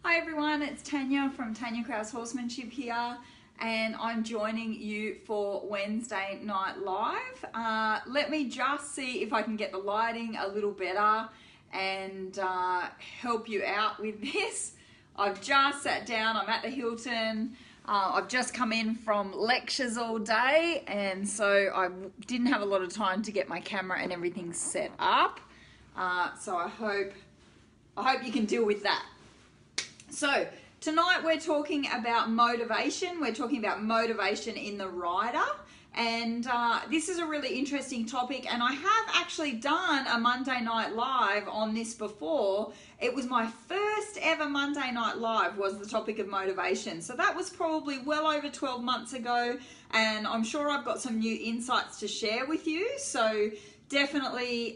Hi everyone, it's Tanja from Tanja Kraus Horsemanship here, and I'm joining you for Wednesday Night Live. Let me just see if I can get the lighting a little better and help you out with this. I've just sat down, I'm at the Hilton. I've just come in from lectures all day, and so I didn't have a lot of time to get my camera and everything set up. So I hope you can deal with that. So tonight we're talking about motivation. We're talking about motivation in the rider, and this is a really interesting topic, and I have actually done a Monday Night Live on this before. It was my first ever Monday Night Live, was the topic of motivation. So that was probably well over 12 months ago, and I'm sure I've got some new insights to share with you. So definitely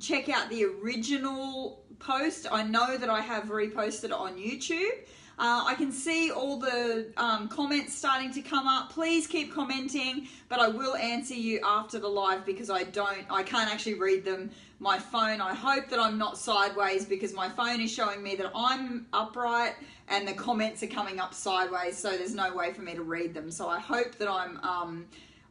check out the original post. I know that I have reposted it on YouTube. I can see all the comments starting to come up. Please keep commenting, but I will answer you after the live because I can't actually read them. My phone, I hope that I'm not sideways because my phone is showing me that I'm upright and the comments are coming up sideways, so there's no way for me to read them. So I hope that I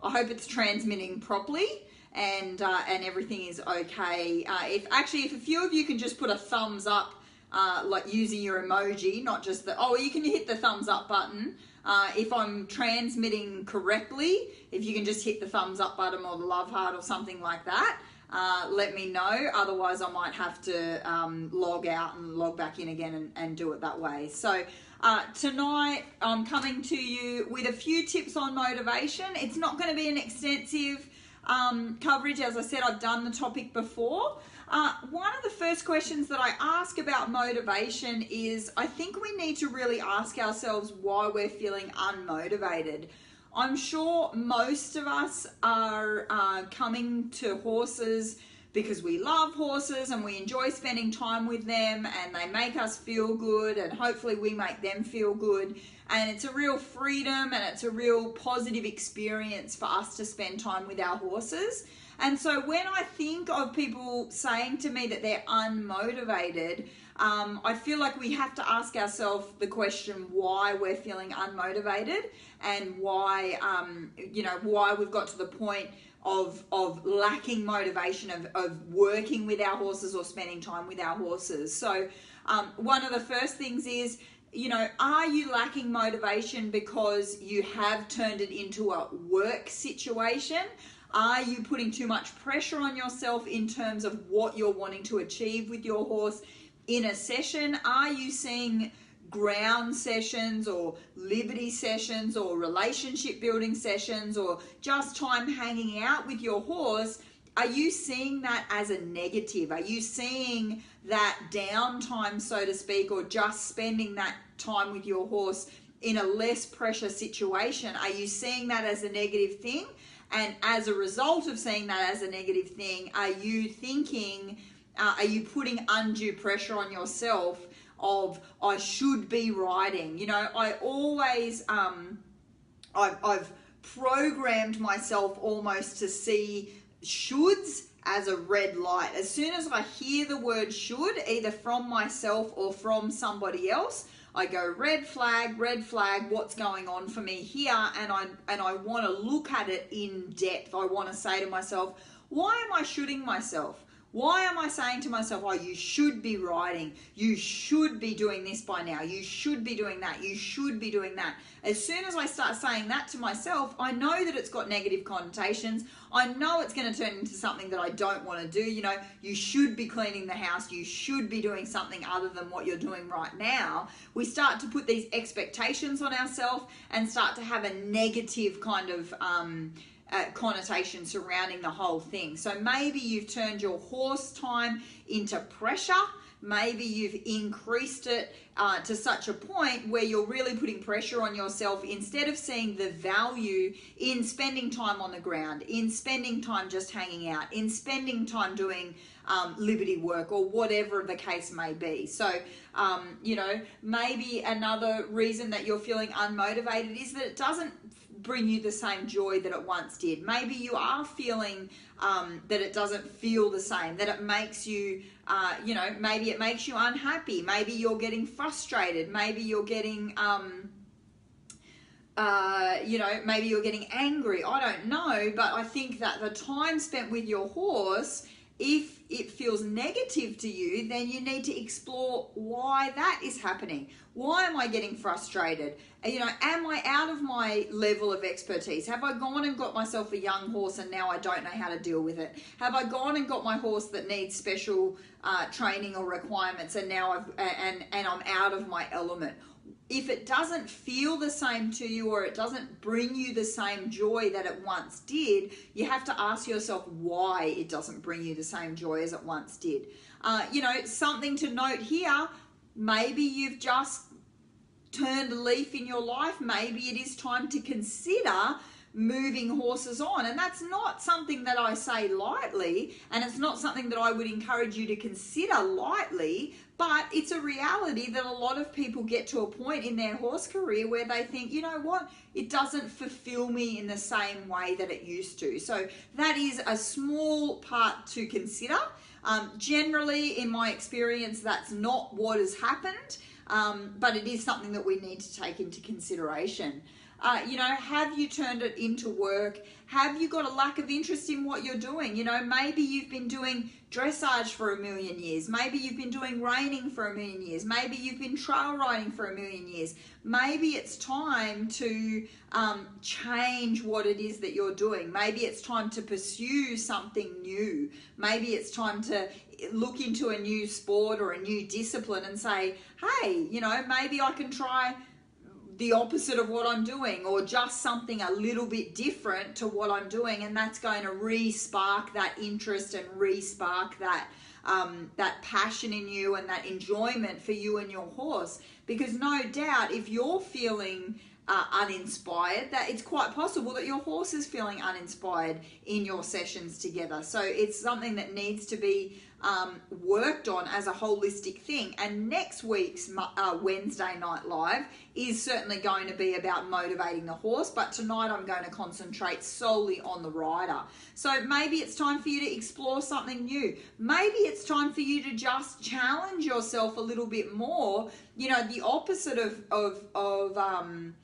hope it's transmitting properly and everything is okay. If a few of you can just put a thumbs up, like using your emoji, not just you can hit the thumbs up button. If I'm transmitting correctly, if you can just hit the thumbs up button or the love heart or something like that, let me know. Otherwise I might have to log out and log back in again and do it that way. So tonight I'm coming to you with a few tips on motivation. It's not going to be an extensive coverage. As I said, I've done the topic before. One of the first questions that I ask about motivation is, I think we need to really ask ourselves why we're feeling unmotivated. I'm sure most of us are coming to horses because we love horses and we enjoy spending time with them and they make us feel good, and hopefully we make them feel good. And it's a real freedom and it's a real positive experience for us to spend time with our horses. And so when I think of people saying to me that they're unmotivated, I feel like we have to ask ourselves the question why we're feeling unmotivated and why, why we've got to the point of lacking motivation of working with our horses or spending time with our horses. So one of the first things is, are you lacking motivation because you have turned it into a work situation? Are you putting too much pressure on yourself in terms of what you're wanting to achieve with your horse in a session? Are you seeing ground sessions or liberty sessions or relationship building sessions or just time hanging out with your horse? Are you seeing that as a negative? Are you seeing that downtime, so to speak, or just spending that time with your horse in a less pressure situation? Are you seeing that as a negative thing? And as a result of seeing that as a negative thing, are you putting undue pressure on yourself of, I should be riding? I always, I've programmed myself almost to see shoulds as a red light. As soon as I hear the word should, either from myself or from somebody else, I go red flag, what's going on for me here? And I want to look at it in depth. I want to say to myself, why am I shoulding myself? Why am I saying to myself, oh, you should be riding, you should be doing this by now, you should be doing that, you should be doing that? As soon as I start saying that to myself, I know that it's got negative connotations. I know it's going to turn into something that I don't want to do. You should be cleaning the house, you should be doing something other than what you're doing right now. We start to put these expectations on ourselves and start to have a negative kind of connotation surrounding the whole thing. So maybe you've turned your horse time into pressure. Maybe you've increased it to such a point where you're really putting pressure on yourself instead of seeing the value in spending time on the ground, in spending time just hanging out, in spending time doing liberty work or whatever the case may be. So, maybe another reason that you're feeling unmotivated is that it doesn't bring you the same joy that it once did. Maybe you are feeling that it doesn't feel the same, that it makes you, maybe it makes you unhappy. Maybe you're getting frustrated. Maybe you're getting, maybe you're getting angry. I don't know, but I think that the time spent with your horse, if it feels negative to you, then you need to explore why that is happening. Why am I getting frustrated? Am I out of my level of expertise? Have I gone and got myself a young horse and now I don't know how to deal with it? Have I gone and got my horse that needs special training or requirements and now I'm out of my element? If it doesn't feel the same to you, or it doesn't bring you the same joy that it once did, you have to ask yourself why it doesn't bring you the same joy as it once did. Something to note here, maybe you've just turned a leaf in your life. Maybe it is time to consider moving horses on, and that's not something that I say lightly, and it's not something that I would encourage you to consider lightly, but it's a reality that a lot of people get to a point in their horse career where they think, you know what, it doesn't fulfill me in the same way that it used to. So that is a small part to consider. Generally, in my experience, that's not what has happened, but it is something that we need to take into consideration. Have you turned it into work? Have you got a lack of interest in what you're doing? Maybe you've been doing dressage for 1,000,000 years. Maybe you've been doing reining for 1,000,000 years. Maybe you've been trail riding for 1,000,000 years. Maybe it's time to change what it is that you're doing. Maybe it's time to pursue something new. Maybe it's time to look into a new sport or a new discipline and say, hey, maybe I can try the opposite of what I'm doing, or just something a little bit different to what I'm doing, and that's going to re-spark that interest and re-spark that passion in you and that enjoyment for you and your horse. Because no doubt, if you're feeling uninspired, that it's quite possible that your horse is feeling uninspired in your sessions together. So it's something that needs to be worked on as a holistic thing. And next week's Wednesday Night Live is certainly going to be about motivating the horse, but tonight I'm going to concentrate solely on the rider. So maybe it's time for you to explore something new. Maybe it's time for you to just challenge yourself a little bit more. The opposite of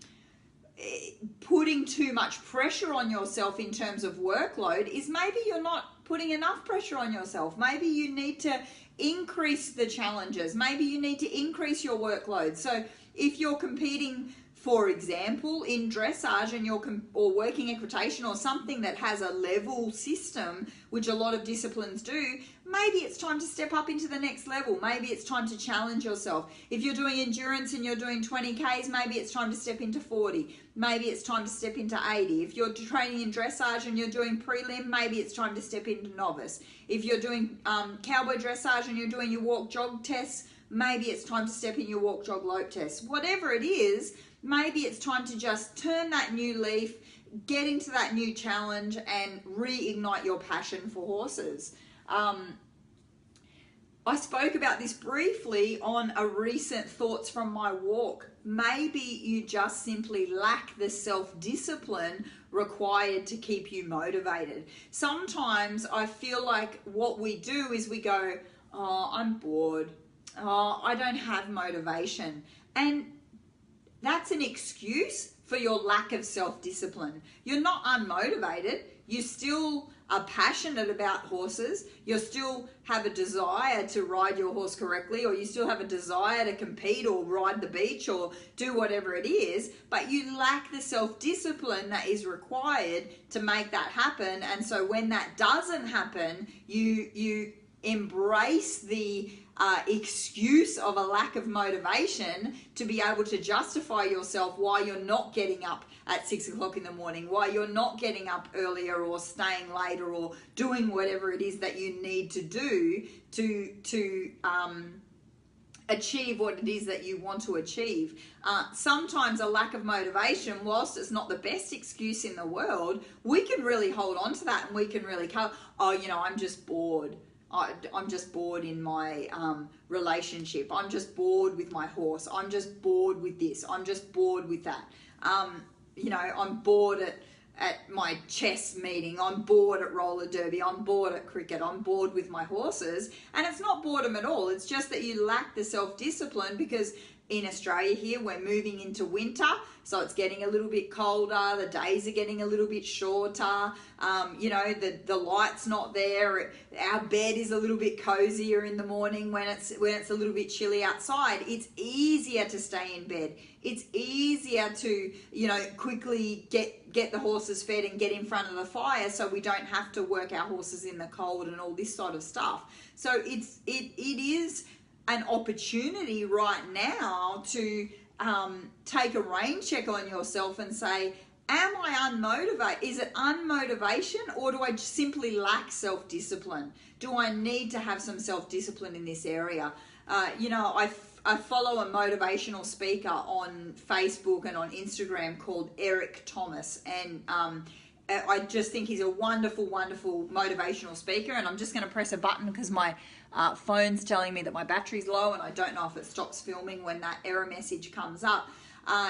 putting too much pressure on yourself in terms of workload is maybe you're not putting enough pressure on yourself. Maybe you need to increase the challenges. Maybe you need to increase your workload. So if you're competing, for example, in dressage and or working equitation or something that has a level system, which a lot of disciplines do, maybe it's time to step up into the next level. Maybe it's time to challenge yourself. If you're doing endurance and you're doing 20Ks, maybe it's time to step into 40. Maybe it's time to step into 80. If you're training in dressage and you're doing prelim, maybe it's time to step into novice. If you're doing cowboy dressage and you're doing your walk-jog tests, maybe it's time to step in your walk-jog-lope tests. Whatever it is, maybe it's time to just turn that new leaf, get into that new challenge, and reignite your passion for horses. I spoke about this briefly on a recent Thoughts from My Walk. Maybe you just simply lack the self-discipline required to keep you motivated. Sometimes I feel like what we do is we go, oh, I'm bored. Oh, I don't have motivation. And that's an excuse for your lack of self-discipline. You're not unmotivated. You still are passionate about horses. You still have a desire to ride your horse correctly, or you still have a desire to compete or ride the beach or do whatever it is, but you lack the self-discipline that is required to make that happen. And so when that doesn't happen, you embrace the excuse of a lack of motivation to be able to justify yourself why you're not getting up at 6 o'clock in the morning, why you're not getting up earlier or staying later or doing whatever it is that you need to do to achieve what it is that you want to achieve. Sometimes a lack of motivation, whilst it's not the best excuse in the world, we can really hold on to that, and we can really go, oh, I'm just bored. I'm just bored in my relationship. I'm just bored with my horse. I'm just bored with this. I'm just bored with that. I'm bored at my chess meeting, I'm bored at roller derby, I'm bored at cricket, I'm bored with my horses. And it's not boredom at all. It's just that you lack the self-discipline, because in Australia here, we're moving into winter, so it's getting a little bit colder, the days are getting a little bit shorter, the light's not there, our bed is a little bit cozier in the morning when it's a little bit chilly outside. It's easier to stay in bed. It's easier to, quickly get the horses fed and get in front of the fire, so we don't have to work our horses in the cold and all this sort of stuff. So it is an opportunity right now to take a rain check on yourself and say, am I unmotivated? Is it unmotivation, or do I simply lack self-discipline? Do I need to have some self-discipline in this area? I follow a motivational speaker on Facebook and on Instagram called Eric Thomas, and I just think he's a wonderful, wonderful motivational speaker. And I'm just going to press a button because my phone's telling me that my battery's low, and I don't know if it stops filming when that error message comes up.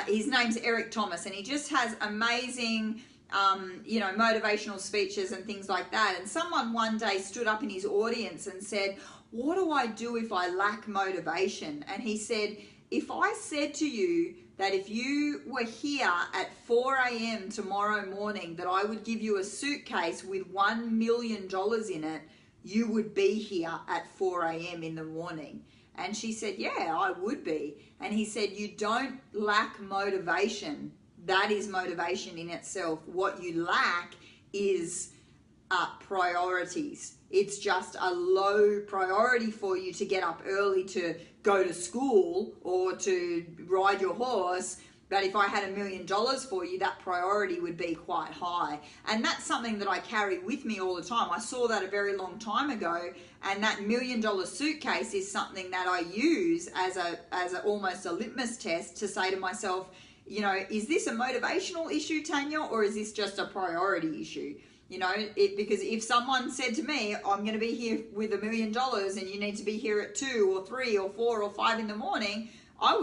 His name's Eric Thomas, and he just has amazing, motivational speeches and things like that. And someone one day stood up in his audience and said, what do I do if I lack motivation? And he said, if I said to you that if you were here at 4 a.m. tomorrow morning, that I would give you a suitcase with $1 million in it, you would be here at 4 a.m. in the morning. And she said, yeah, I would be. And he said, you don't lack motivation. That is motivation in itself. What you lack is priorities. It's just a low priority for you to get up early to go to school or to ride your horse. But if I had $1 million for you, that priority would be quite high. And that's something that I carry with me all the time. I saw that a very long time ago, and that $1 million suitcase is something that I use as almost a litmus test to say to myself, is this a motivational issue, Tanja, or is this just a priority issue? Because if someone said to me, I'm going to be here with $1 million and you need to be here at 2 or 3 or 4 or 5 in the morning, I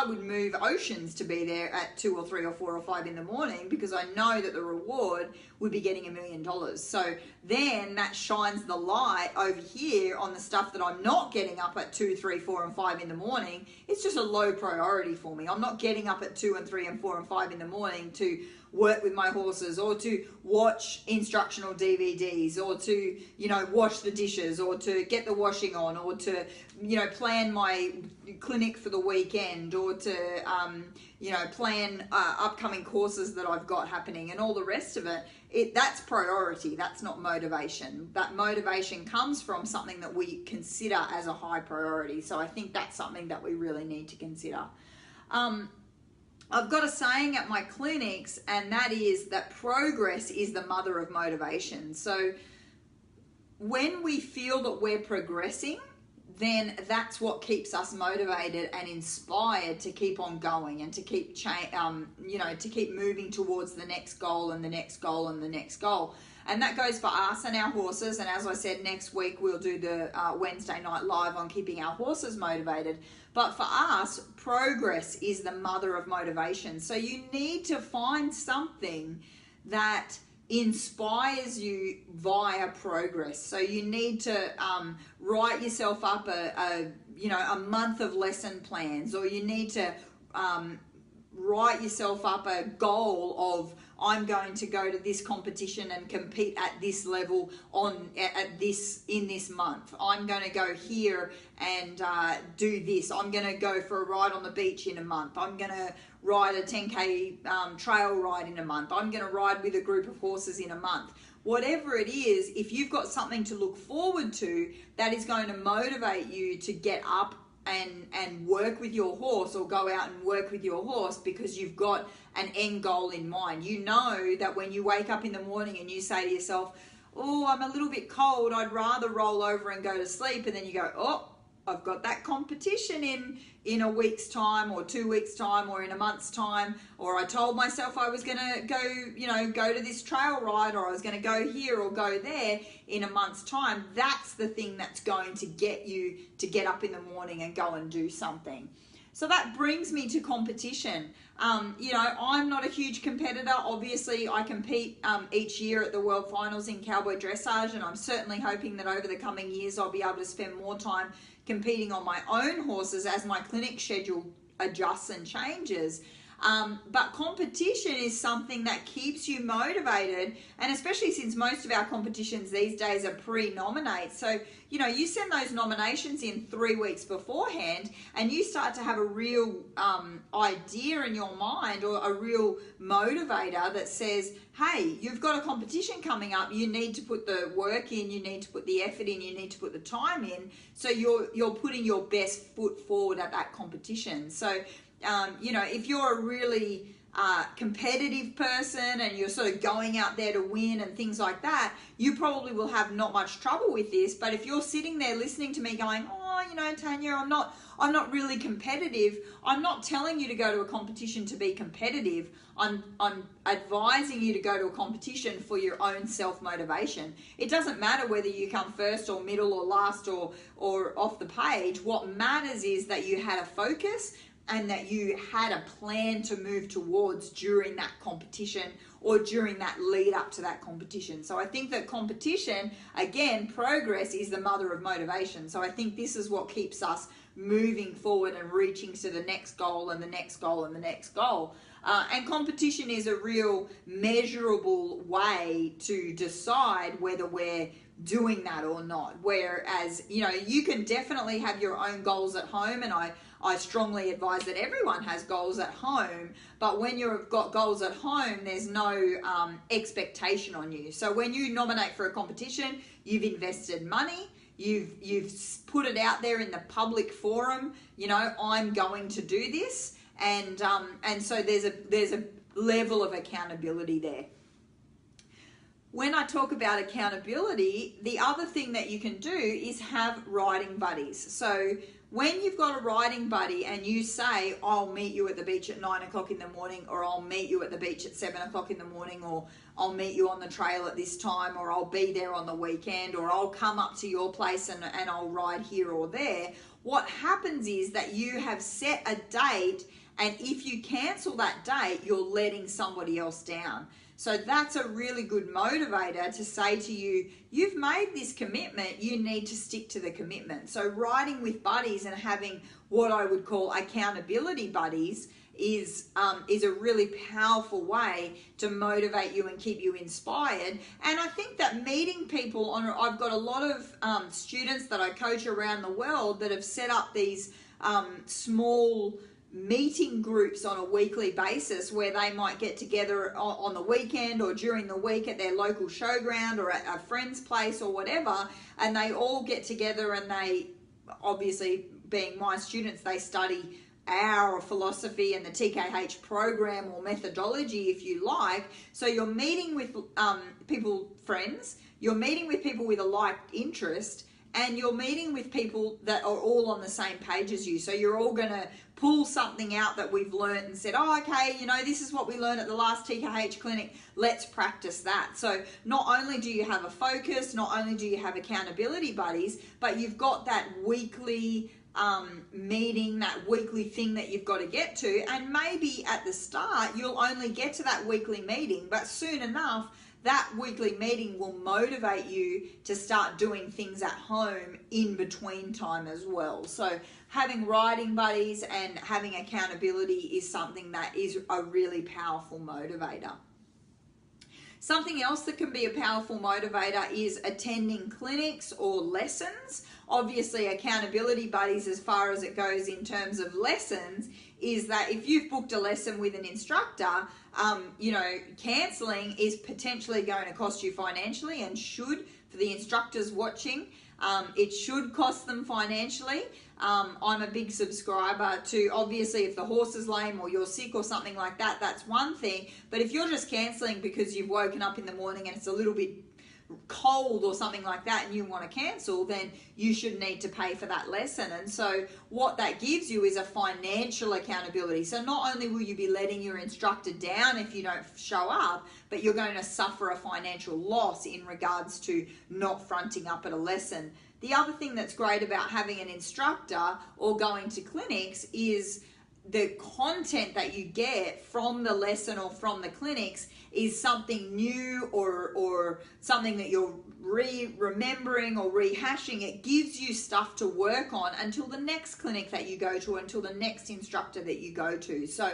would move oceans to be there at 2 or 3 or 4 or 5 in the morning, because I know that the reward would be getting $1 million. So then that shines the light over here on the stuff that I'm not getting up at 2, 3, 4 and 5 in the morning. It's just a low priority for me. I'm not getting up at 2 and 3 and 4 and 5 in the morning to work with my horses, or to watch instructional DVDs, or to, wash the dishes, or to get the washing on, or to, plan my clinic for the weekend, or to, plan upcoming courses that I've got happening and all the rest of it. That's priority. That's not motivation. That motivation comes from something that we consider as a high priority. So I think that's something that we really need to consider. I've got a saying at my clinics, and that is that progress is the mother of motivation. So when we feel that we're progressing, then that's what keeps us motivated and inspired to keep on going and to keep to keep moving towards the next goal and the next goal and the next goal. And that goes for us and our horses. And as I said, next week we'll do the Wednesday night live on keeping our horses motivated. But for us, progress is the mother of motivation. So you need to find something that inspires you via progress. So you need to write yourself up a month of lesson plans, or you need to write yourself up a goal of, I'm going to go to this competition and compete at this level in this month. I'm going to go here and do this. I'm going to go for a ride on the beach in a month. I'm going to ride a 10K trail ride in a month. I'm going to ride with a group of horses in a month. Whatever it is, if you've got something to look forward to, that is going to motivate you to get up and work with your horse, or go out and work with your horse, because you've got an end goal in mind. You know that when you wake up in the morning and you say to yourself, oh, I'm a little bit cold, I'd rather roll over and go to sleep, and then you go, oh, I've got that competition in a week's time, or 2 weeks time, or in a month's time, or I told myself I was going to go to this trail ride, or I was going to go here or go there in a month's time. That's the thing that's going to get you to get up in the morning and go and do something. So that brings me to competition. I'm not a huge competitor. Obviously, I compete each year at the World Finals in Cowboy Dressage, and I'm certainly hoping that over the coming years I'll be able to spend more time competing on my own horses as my clinic schedule adjusts and changes. But competition is something that keeps you motivated, and especially since most of our competitions these days are pre-nominate. So, you send those nominations in 3 weeks beforehand, and you start to have a real idea in your mind, or a real motivator that says, hey, you've got a competition coming up, you need to put the work in, you need to put the effort in, you need to put the time in, so you're putting your best foot forward at that competition. So if you're a really competitive person and you're sort of going out there to win and things like that, you probably will have not much trouble with this. But if you're sitting there listening to me going, Tanja, I'm not really competitive, I'm not telling you to go to a competition to be competitive. I'm advising you to go to a competition for your own self-motivation. It doesn't matter whether you come first or middle or last or off the page. What matters is that you had a focus and that you had a plan to move towards during that competition or during that lead up to that competition. So I think that competition, again, progress is the mother of motivation. So I think this is what keeps us moving forward and reaching to the next goal and the next goal and the next goal. And competition is a real measurable way to decide whether we're doing that or not. Whereas, you can definitely have your own goals at home, and I strongly advise that everyone has goals at home, but when you've got goals at home, there's no expectation on you. So when you nominate for a competition, you've invested money, you've put it out there in the public forum, I'm going to do this, and so there's a level of accountability there. When I talk about accountability, the other thing that you can do is have riding buddies. So when you've got a riding buddy and you say, I'll meet you at the beach at 9 o'clock in the morning, or I'll meet you at the beach at 7 o'clock in the morning, or I'll meet you on the trail at this time, or I'll be there on the weekend, or I'll come up to your place and I'll ride here or there. What happens is that you have set a date, and if you cancel that date, you're letting somebody else down. So that's a really good motivator to say to you, you've made this commitment, you need to stick to the commitment. So riding with buddies and having what I would call accountability buddies is a really powerful way to motivate you and keep you inspired. And I think that meeting people I've got a lot of students that I coach around the world that have set up these small meeting groups on a weekly basis, where they might get together on the weekend or during the week at their local showground or at a friend's place or whatever, and they all get together, and they, obviously being my students, they study our philosophy and the TKH program or methodology, if you like. So you're meeting with friends, you're meeting with people with a like interest, and you're meeting with people that are all on the same page as you. So you're all going to pull something out that we've learned and said, okay, this is what we learned at the last TKH clinic, let's practice that. So not only do you have a focus, not only do you have accountability buddies, but you've got that weekly meeting, that weekly thing that you've got to get to. And maybe at the start, you'll only get to that weekly meeting, but soon enough, that weekly meeting will motivate you to start doing things at home in between time as well. So having riding buddies and having accountability is something that is a really powerful motivator. Something else that can be a powerful motivator is attending clinics or lessons. Obviously, accountability buddies, as far as it goes in terms of lessons, is that if you've booked a lesson with an instructor, cancelling is potentially going to cost you financially, and should, for the instructors watching, it should cost them financially. I'm a big subscriber to, obviously, if the horse is lame or you're sick or something like that, that's one thing. But if you're just cancelling because you've woken up in the morning and it's a little bit cold or something like that and you want to cancel, then you should need to pay for that lesson. And so what that gives you is a financial accountability. So not only will you be letting your instructor down if you don't show up, but you're going to suffer a financial loss in regards to not fronting up at a lesson. the other thing that's great about having an instructor or going to clinics is the content that you get from the lesson or from the clinics is something new or something that you're remembering or rehashing. It gives you stuff to work on until the next clinic that you go to, until the next instructor that you go to. So,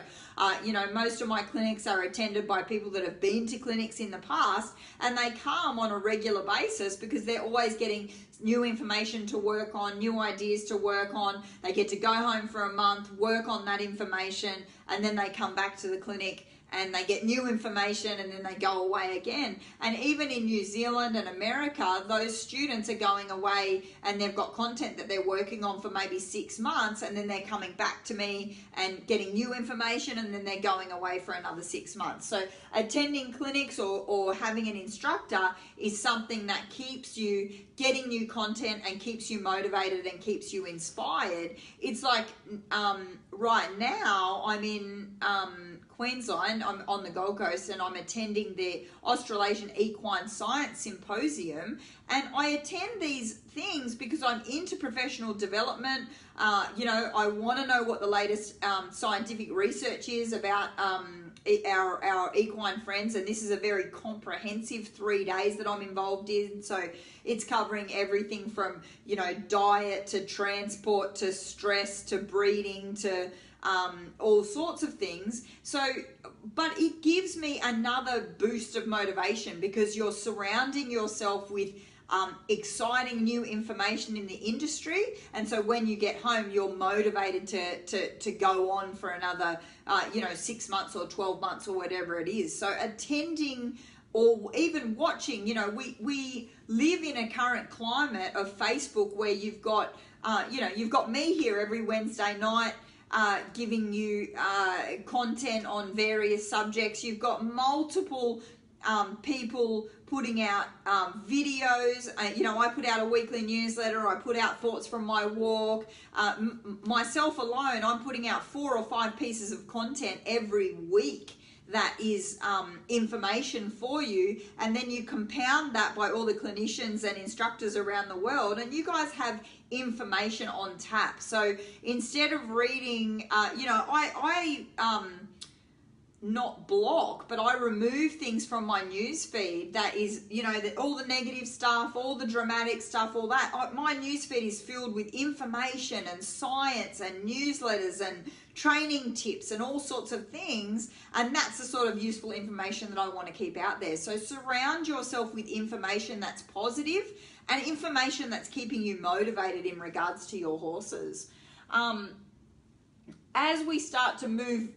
most of my clinics are attended by people that have been to clinics in the past, and they come on a regular basis because they're always getting new information to work on, new ideas to work on. They get to go home for a month, work on that information, and then they come back to the clinic and they get new information, and then they go away again. And even in New Zealand and America, those students are going away and they've got content that they're working on for maybe 6 months, and then they're coming back to me and getting new information, and then they're going away for another 6 months. So attending clinics or having an instructor is something that keeps you getting new content and keeps you motivated and keeps you inspired. It's like right now I'm in Queensland, I'm on the Gold Coast, and I'm attending the Australasian Equine Science Symposium, and I attend these things because I'm into professional development. I want to know what the latest scientific research is about our equine friends, and this is a very comprehensive 3 days that I'm involved in. So it's covering everything from diet to transport to stress to breeding to all sorts of things. So, but it gives me another boost of motivation because you're surrounding yourself with exciting new information in the industry, and so when you get home, you're motivated to go on for another 6 months or 12 months or whatever it is. So attending or even watching, we live in a current climate of Facebook where you've got me here every Wednesday night giving you content on various subjects. You've got multiple people putting out videos. I put out a weekly newsletter. I put out thoughts from my walk. Myself alone, I'm putting out 4 or 5 pieces of content every week that is information for you, and then you compound that by all the clinicians and instructors around the world, and you guys have information on tap. So instead of reading, I not block, but I remove things from my news feed that is, all the negative stuff, all the dramatic stuff, all that. My news feed is filled with information and science and newsletters and training tips and all sorts of things, and that's the sort of useful information that I want to keep out there. So surround yourself with information that's positive and information that's keeping you motivated in regards to your horses. As we start to move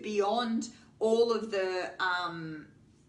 beyond all of the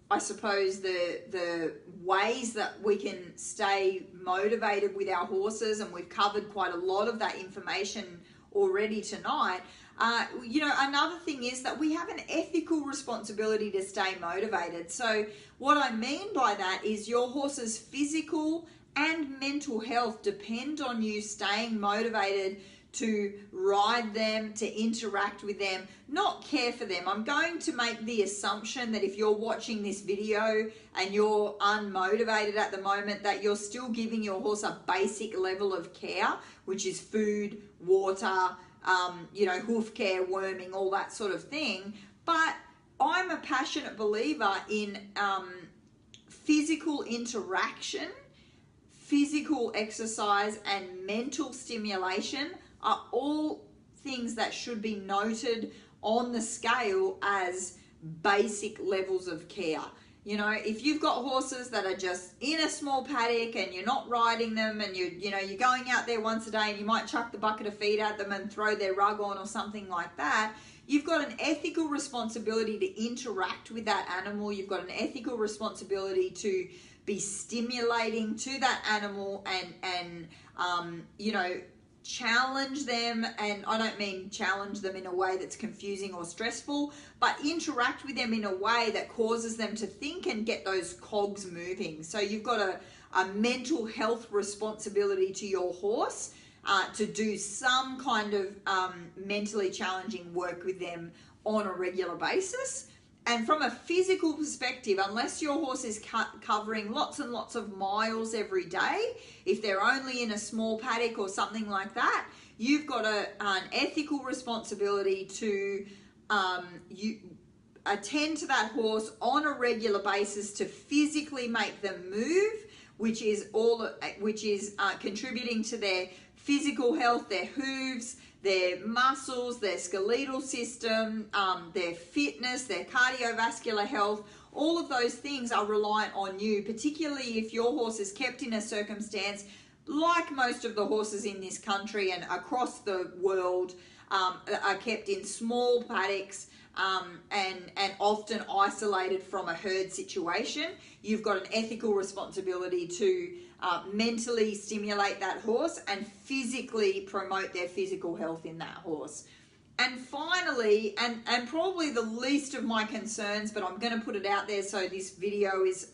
I suppose the ways that we can stay motivated with our horses, and we've covered quite a lot of that information already tonight. Another thing is that we have an ethical responsibility to stay motivated. So what I mean by that is your horse's physical and mental health depend on you staying motivated to ride them, to interact with them, not care for them. I'm going to make the assumption that if you're watching this video and you're unmotivated at the moment, that you're still giving your horse a basic level of care, which is food, water, hoof care, worming, all that sort of thing. But I'm a passionate believer in physical interaction, physical exercise, and mental stimulation are all things that should be noted on the scale as basic levels of care. If you've got horses that are just in a small paddock and you're not riding them, and you're going out there once a day and you might chuck the bucket of feed at them and throw their rug on or something like that, you've got an ethical responsibility to interact with that animal. You've got an ethical responsibility to be stimulating to that animal and challenge them. And I don't mean challenge them in a way that's confusing or stressful, but interact with them in a way that causes them to think and get those cogs moving. So you've got a mental health responsibility to your horse to do some kind of mentally challenging work with them on a regular basis. And from a physical perspective, unless your horse is covering lots and lots of miles every day, if they're only in a small paddock or something like that, you've got an ethical responsibility to attend to that horse on a regular basis to physically make them move, which is contributing to their physical health, their hooves, their muscles, their skeletal system, their fitness, their cardiovascular health. All of those things are reliant on you, particularly if your horse is kept in a circumstance like most of the horses in this country and across the world are kept in small paddocks and often isolated from a herd situation. You've got an ethical responsibility to mentally stimulate that horse and physically promote their physical health in that horse. And finally, and probably the least of my concerns, but I'm going to put it out there so this video is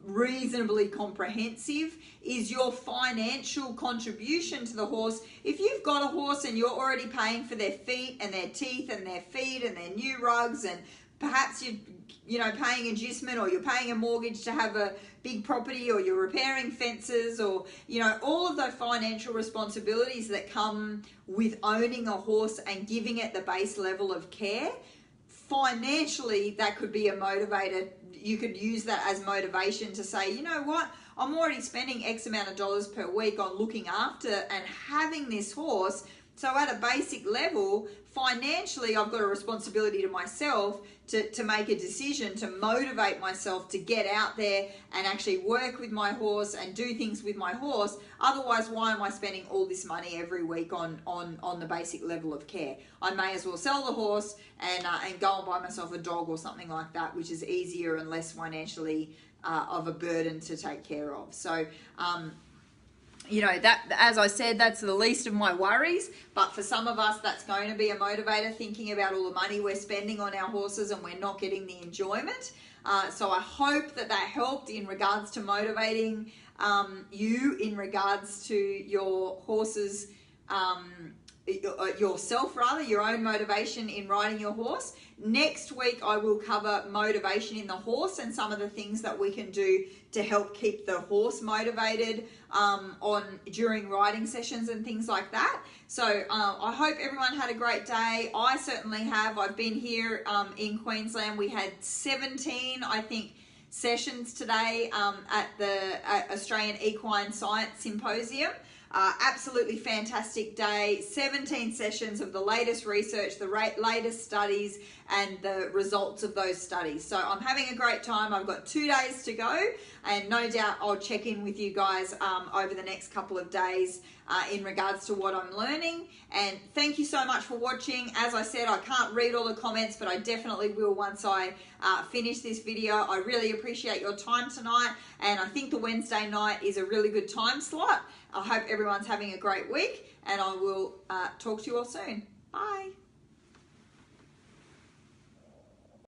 reasonably comprehensive, is your financial contribution to the horse. If you've got a horse and you're already paying for their feet and their teeth and their feed and their new rugs, and perhaps you're paying agistment, or you're paying a mortgage to have a big property, or you're repairing fences, or all of the financial responsibilities that come with owning a horse and giving it the base level of care, financially that could be a motivator. You could use that as motivation to say, you know what, I'm already spending X amount of dollars per week on looking after and having this horse. So at a basic level, financially, I've got a responsibility to myself to make a decision, to motivate myself to get out there and actually work with my horse and do things with my horse. Otherwise, why am I spending all this money every week on the basic level of care? I may as well sell the horse and go and buy myself a dog or something like that, which is easier and less financially of a burden to take care of. So, that, as I said, that's the least of my worries, but for some of us that's going to be a motivator, thinking about all the money we're spending on our horses and we're not getting the enjoyment. So I hope that helped in regards to motivating you in regards to your horses, yourself rather, your own motivation in riding your horse. Next week I will cover motivation in the horse and some of the things that we can do to help keep the horse motivated during riding sessions and things like that. So I hope everyone had a great day. I certainly have. I've been here in Queensland. We had 17, I think, sessions today at the Australian Equine Science Symposium. Absolutely fantastic day. 17 sessions of the latest research, the latest studies, and the results of those studies. So I'm having a great time. I've got 2 days to go, and no doubt I'll check in with you guys over the next couple of days in regards to what I'm learning. And thank you so much for watching. As I said, I can't read all the comments, but I definitely will once I finish this video. I really appreciate your time tonight, and I think the Wednesday night is a really good time slot. I hope everyone's having a great week, and I will talk to you all soon. Bye.